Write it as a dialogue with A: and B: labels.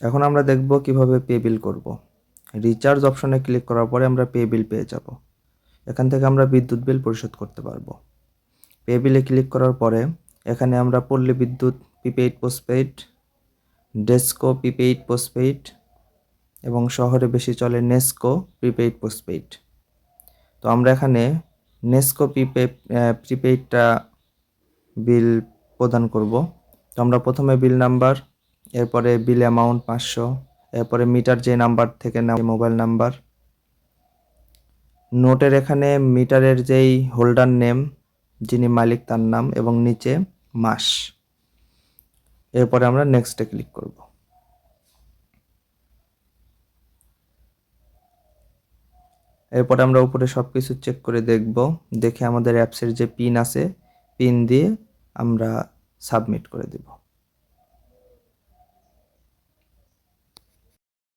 A: এখন আমরা দেখব কিভাবে পে বিল করব। রিচার্জ অপশনে ক্লিক করার পরে আমরা পে বিল পেয়ে যাব। এখান থেকে আমরা বিদ্যুৎ বিল পরিশোধ করতে পারবো। পে বিলে ক্লিক করার পরে এখানে আমরা পল্লী বিদ্যুৎ prepaid postpaid, DESCO prepaid postpaid এবং শহরে বেশি চলে নেসকো প্রিপেইড পোস্টপেইড। তো আমরা এখানে নেসকো প্রিপেইডটা বিল প্রদান করব। তো আমরা প্রথমে বিল নাম্বার, এরপরে বিল অ্যামাউন্ট 500, এরপরে মিটার যে নাম্বার থেকে নেওয়া মোবাইল নাম্বার, নোটের এখানে মিটারের যেই হোল্ডার নেম, যিনি মালিক তার নাম এবং নিচে মাস। এরপরে আমরা নেক্সটে ক্লিক করব। এরপরে আমরা উপরে সবকিছু চেক করে দেখব, দেখে আমাদের অ্যাপসের যে পিন আছে পিন দিয়ে আমরা সাবমিট করে দেব।